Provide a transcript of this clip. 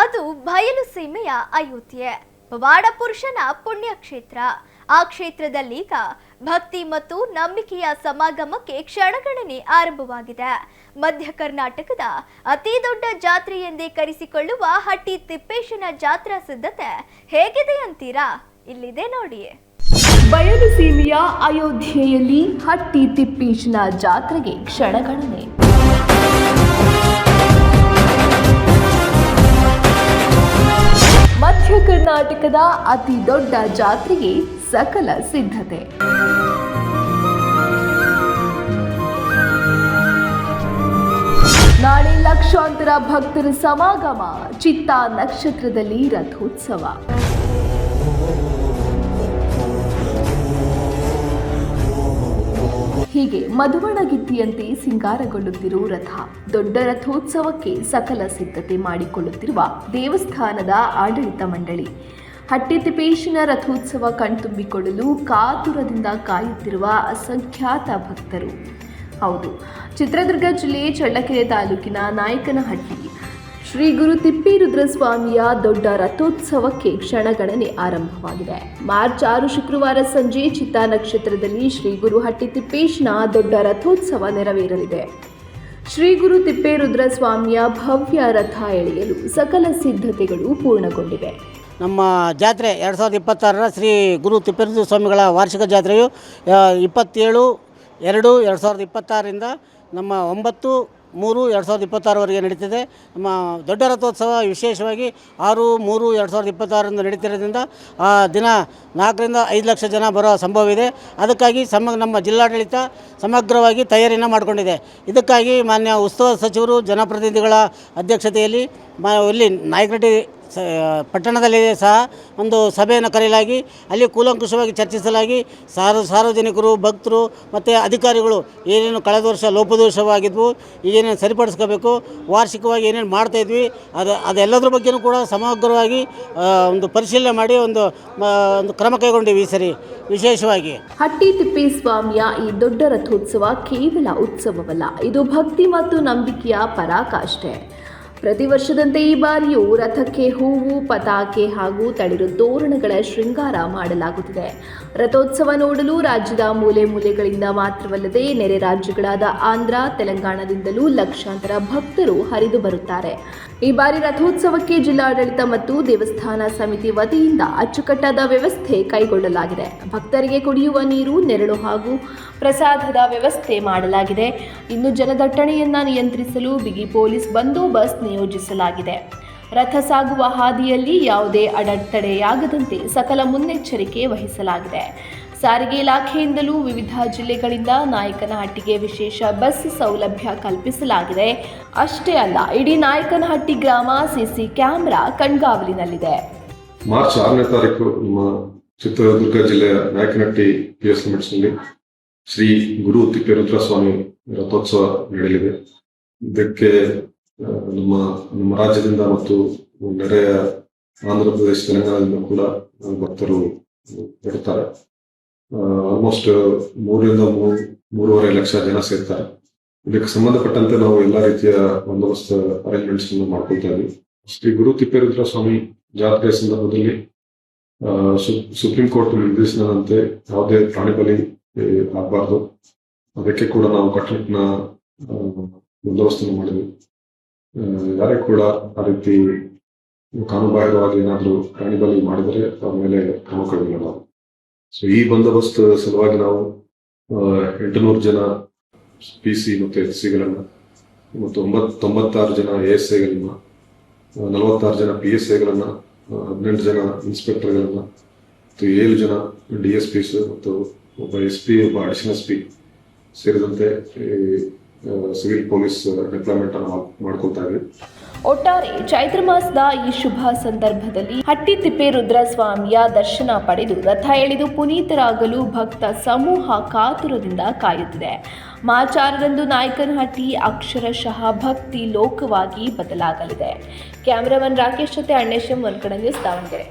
ಅದು ಬಯಲು ಸೀಮೆಯ ಅಯೋಧ್ಯೆ, ಪವಾಡ ಪುರುಷನ ಪುಣ್ಯಕ್ಷೇತ್ರ. ಆ ಕ್ಷೇತ್ರದಲ್ಲೀಗ ಭಕ್ತಿ ಮತ್ತು ನಂಬಿಕೆಯ ಸಮಾಗಮಕ್ಕೆ ಕ್ಷಣಗಣನೆ ಆರಂಭವಾಗಿದೆ. ಮಧ್ಯ ಕರ್ನಾಟಕದ ಅತಿ ದೊಡ್ಡ ಜಾತ್ರೆ ಎಂದೇ ಕರೆಸಿಕೊಳ್ಳುವ ಹಟ್ಟಿ ತಿಪ್ಪೇಶನ ಜಾತ್ರಾ ಸಿದ್ಧತೆ ಹೇಗಿದೆ ಅಂತೀರಾ? ಇಲ್ಲಿದೆ ನೋಡಿ. ಬಯಲು ಸೀಮೆಯ ಅಯೋಧ್ಯೆಯಲ್ಲಿ ಹಟ್ಟಿ ತಿಪ್ಪೇಶನ ಜಾತ್ರೆಗೆ ಕ್ಷಣಗಣನೆ. ಮಧ್ಯ ಕರ್ನಾಟಕದ ಅತಿ ದೊಡ್ಡ ಜಾತ್ರೆಗೆ ಸಕಲ ಸಿದ್ಧತೆ. ನಾಳೆ ಲಕ್ಷಾಂತರ ಭಕ್ತರ ಸಮಾಗಮ, ಚಿತ್ತಾ ನಕ್ಷತ್ರದಲ್ಲಿ ರಥೋತ್ಸವ. ಹೀಗೆ ಮಧುವಣಗಿತ್ತಿಯಂತೆ ಸಿಂಗಾರಗೊಳ್ಳುತ್ತಿರುವ ರಥ, ದೊಡ್ಡ ರಥೋತ್ಸವಕ್ಕೆ ಸಕಲ ಸಿದ್ಧತೆ ಮಾಡಿಕೊಳ್ಳುತ್ತಿರುವ ದೇವಸ್ಥಾನದ ಆಡಳಿತ ಮಂಡಳಿ. ಹಟ್ಟಿ ತಿಪ್ಪೇಶನ ರಥೋತ್ಸವ ಕಣ್ತುಂಬಿಕೊಳ್ಳಲು ಕಾತುರದಿಂದ ಕಾಯುತ್ತಿರುವ ಅಸಂಖ್ಯಾತ ಭಕ್ತರು. ಹೌದು, ಚಿತ್ರದುರ್ಗ ಜಿಲ್ಲೆ ಚಳ್ಳಕೆರೆ ತಾಲೂಕಿನ ನಾಯಕನಹಟ್ಟಿ ಶ್ರೀ ಗುರು ತಿಪ್ಪೇರುದ್ರಸ್ವಾಮಿಯ ದೊಡ್ಡ ರಥೋತ್ಸವಕ್ಕೆ ಕ್ಷಣಗಣನೆ ಆರಂಭವಾಗಿದೆ. ಮಾರ್ಚ್ 6 ಶುಕ್ರವಾರ ಸಂಜೆ ಚಿತ್ತಾ ನಕ್ಷತ್ರದಲ್ಲಿ ಶ್ರೀ ಗುರು ಹಟ್ಟಿ ತಿಪ್ಪೇಶನ ದೊಡ್ಡ ರಥೋತ್ಸವ ನೆರವೇರಲಿದೆ. ಶ್ರೀ ಗುರು ತಿಪ್ಪೇರುದ್ರಸ್ವಾಮಿಯ ಭವ್ಯ ರಥ ಎಳೆಯಲು ಸಕಲ ಸಿದ್ಧತೆಗಳು ಪೂರ್ಣಗೊಂಡಿವೆ. ನಮ್ಮ ಜಾತ್ರೆ 2026ರ ಶ್ರೀ ಗುರು ತಿಪ್ಪೇರುದ್ರ ಸ್ವಾಮಿಗಳ ವಾರ್ಷಿಕ ಜಾತ್ರೆಯು 27/2/2026ರಿಂದ ನಮ್ಮ 9/3/2026ವರೆಗೆ ನಡೀತಿದೆ. ನಮ್ಮ ದೊಡ್ಡ ರಥೋತ್ಸವ ವಿಶೇಷವಾಗಿ 6/3/2026ರಂದು ನಡೀತಿರೋದ್ರಿಂದ ಆ ದಿನ 4ರಿಂದ 5 ಲಕ್ಷ ಜನ ಬರೋ ಸಂಭವವಿದೆ. ಅದಕ್ಕಾಗಿ ನಮ್ಮ ಜಿಲ್ಲಾಡಳಿತ ಸಮಗ್ರವಾಗಿ ತಯಾರಿಯನ್ನು ಮಾಡಿಕೊಂಡಿದೆ. ಇದಕ್ಕಾಗಿ ಮಾನ್ಯ ಉಸ್ತುವಾರಿ ಸಚಿವರು ಜನಪ್ರತಿನಿಧಿಗಳ ಅಧ್ಯಕ್ಷತೆಯಲ್ಲಿ ಇಲ್ಲಿ ನಾಯಕನಹಟ್ಟಿ ಪಟ್ಟಣದಲ್ಲಿ ಸಹ ಒಂದು ಸಭೆಯನ್ನು ಕರೆಯಲಾಗಿ ಅಲ್ಲಿ ಕೂಲಂಕುಷವಾಗಿ ಚರ್ಚಿಸಲಾಗಿ ಸಾರ್ವಜನಿಕರು, ಭಕ್ತರು ಮತ್ತು ಅಧಿಕಾರಿಗಳು ಏನೇನು ಕಳೆದ ವರ್ಷ ಲೋಪದೋಷವಾಗಿದ್ವು, ಈಗೇನೇನು ಸರಿಪಡಿಸ್ಕೋಬೇಕು, ವಾರ್ಷಿಕವಾಗಿ ಏನೇನು ಮಾಡ್ತಾಯಿದ್ವಿ ಅದೆಲ್ಲದ್ರ ಬಗ್ಗೆಯೂ ಕೂಡ ಸಮಗ್ರವಾಗಿ ಒಂದು ಪರಿಶೀಲನೆ ಮಾಡಿ ಒಂದು ಕ್ರಮ ಕೈಗೊಂಡಿವಿ. ಈ ಸರಿ ವಿಶೇಷವಾಗಿ ಹಟ್ಟಿ ತಿಪ್ಪೇಸ್ವಾಮಿಯ ಈ ದೊಡ್ಡ ರಥೋತ್ಸವ ಕೇವಲ ಉತ್ಸವವಲ್ಲ, ಇದು ಭಕ್ತಿ ಮತ್ತು ನಂಬಿಕೆಯ ಪರಾಕಾಷ್ಠೆ. ಪ್ರತಿ ವರ್ಷದಂತೆ ಈ ಬಾರಿಯೂ ರಥಕ್ಕೆ ಹೂವು, ಪತಾಕೆ ಹಾಗೂ ತಳಿರು ತೋರಣಗಳ ಶೃಂಗಾರ ಮಾಡಲಾಗುತ್ತಿದೆ. ರಥೋತ್ಸವ ನೋಡಲು ರಾಜ್ಯದ ಮೂಲೆ ಮೂಲೆಗಳಿಂದ ಮಾತ್ರವಲ್ಲದೆ ನೆರೆ ರಾಜ್ಯಗಳಾದ ಆಂಧ್ರ, ತೆಲಂಗಾಣದಿಂದಲೂ ಲಕ್ಷಾಂತರ ಭಕ್ತರು ಹರಿದು ಬರುತ್ತಾರೆ. ಈ ಬಾರಿ ರಥೋತ್ಸವಕ್ಕೆ ಜಿಲ್ಲಾಡಳಿತ ಮತ್ತು ದೇವಸ್ಥಾನ ಸಮಿತಿ ವತಿಯಿಂದ ಅಚ್ಚುಕಟ್ಟಾದ ವ್ಯವಸ್ಥೆ ಕೈಗೊಳ್ಳಲಾಗಿದೆ. ಭಕ್ತರಿಗೆ ಕುಡಿಯುವ ನೀರು, ನೆರಳು ಹಾಗೂ ಪ್ರಸಾದದ ವ್ಯವಸ್ಥೆ ಮಾಡಲಾಗಿದೆ. ಇನ್ನು ಜನದಟ್ಟಣೆಯನ್ನು ನಿಯಂತ್ರಿಸಲು ಬಿಗಿ ಪೊಲೀಸ್ ಬಂದೋಬಸ್ತ್ ನಿಯೋಜಿಸಲಾಗಿದೆ. ರಥ ಸಾಗುವ ಹಾದಿಯಲ್ಲಿ ಯಾವುದೇ ಅಡೆತಡೆಯಾಗದಂತೆ ಸಕಲ ಮುನ್ನೆಚ್ಚರಿಕೆ ವಹಿಸಲಾಗಿದೆ. ಸಾರಿಗೆ ಇಲಾಖೆಯಿಂದಲೂ ವಿವಿಧ ಜಿಲ್ಲೆಗಳಿಂದ ನಾಯಕನಹಟ್ಟಿಗೆ ವಿಶೇಷ ಬಸ್ ಸೌಲಭ್ಯ ಕಲ್ಪಿಸಲಾಗಿದೆ. ಅಷ್ಟೇ ಅಲ್ಲ, ಇಡೀ ನಾಯಕನಹಟ್ಟಿ ಗ್ರಾಮ ಸಿಸಿ ಕ್ಯಾಮೆರಾ ಕಣ್ಗಾವಲಿನಲ್ಲಿದೆ. ಮಾರ್ಚ್ 6ನೇ ತಾರೀಕು ನಮ್ಮ ಚಿತ್ರದುರ್ಗ ಜಿಲ್ಲೆಯ ನಾಯಕನಹಟ್ಟಿ PS ಲಿಮಿಟ್ಸ್ನಲ್ಲಿ ಶ್ರೀ ಗುರು ತಿಪ್ಪೇರುದ್ರ ಸ್ವಾಮಿ ರಥೋತ್ಸವ ನಡೆಯಲಿದೆ. ಇದಕ್ಕೆ ನಮ್ಮ ರಾಜ್ಯದಿಂದ ಮತ್ತು ನೆರೆಯ ಆಂಧ್ರ ಪ್ರದೇಶ, ತೆಲಂಗಾಣದಿಂದ ಕೂಡ ಭಕ್ತರು ಬರುತ್ತಾರೆ. ಆಲ್ಮೋಸ್ಟ್ 3-3.5 ಲಕ್ಷ ಜನ ಸೇರ್ತಾರೆ. ಇದಕ್ಕೆ ಸಂಬಂಧಪಟ್ಟಂತೆ ನಾವು ಎಲ್ಲಾ ರೀತಿಯ ಬಂದೋಬಸ್ತ್ ಅರೇಂಜ್ಮೆಂಟ್ಸ್ ಮಾಡ್ಕೊಳ್ತಾ ಇದ್ವಿ. ಶ್ರೀ ಗುರು ತಿಪ್ಪೇರುದ್ರ ಸ್ವಾಮಿ ಜಾತ್ರೆಯ ಸಂದರ್ಭದಲ್ಲಿ ಸುಪ್ರೀಂ ಕೋರ್ಟ್ ನಿರ್ದೇಶನದಂತೆ ಯಾವುದೇ ಪ್ರಾಣಿ ಬಲಿ ಆಗಬಾರ್ದು. ಅದಕ್ಕೆ ಕೂಡ ನಾವು ಕಟ್ಟುನಿಟ್ಟಿನ ಬಂದೋಬಸ್ತನ್ನು ಮಾಡಿದ್ವಿ. ಯಾರೇ ಕೂಡ ಆ ರೀತಿ ಕಾನೂನುಬಾಹಿರವಾಗಿ ಏನಾದರೂ ಪ್ರಾಣಿ ಬಲಿ ಮಾಡಿದರೆ ಅವ್ರ ಮೇಲೆ ಕ್ರಮ ಕೈಗೊಳ್ಳಲಾಗುವುದು. ಸೊ ಈ ಬಂದೋಬಸ್ತ್ ಸಲುವಾಗಿ ನಾವು 800 ಜನ PC ಮತ್ತು SCಗಳನ್ನ ಮತ್ತು 96 ಜನ ASIಗಳನ್ನ, 46 ಜನ PSIಗಳನ್ನ, 18 ಜನ ಇನ್ಸ್ಪೆಕ್ಟರ್ಗಳನ್ನ ಮತ್ತು 7 ಜನ DSPs ಮತ್ತು ಒಬ್ಬ SP, ಒಬ್ಬ ಅಡಿಷನಲ್ SP ಸೇರಿದಂತೆ ಸಿವಿಲ್ ಪೊಲೀಸ್ ಡಿಪ್ಲಾಯ್ಮೆಂಟ್ ಅನ್ನು ಮಾಡ್ಕೊಳ್ತಾ ಇದ್ವಿ. ಒಟ್ಟಾರೆ ಚೈತ್ರ ಮಾಸದ ಈ ಶುಭ ಸಂದರ್ಭದಲ್ಲಿ ಹಟ್ಟಿ ತಿಪ್ಪೇರುದ್ರ ಸ್ವಾಮಿಯ ದರ್ಶನ ಪಡೆದು ರಥ ಎಳೆದು ಪುನೀತರಾಗಲು ಭಕ್ತ ಸಮೂಹ ಕಾತುರದಿಂದ ಕಾಯುತ್ತಿದೆ. ಮಾರ್ಚ್ 6ರಂದು ನಾಯಕನಹಟ್ಟಿ ಅಕ್ಷರಶಃ ಭಕ್ತಿ ಲೋಕವಾಗಿ ಬದಲಾಗಲಿದೆ. ಕ್ಯಾಮರಾಮನ್ ರಾಕೇಶ್ ಜೊತೆ ಅಣ್ಣೇಶಂ, ಒನ್ಕಡ ನ್ಯೂಸ್, ದಾವಣಗೆರೆ.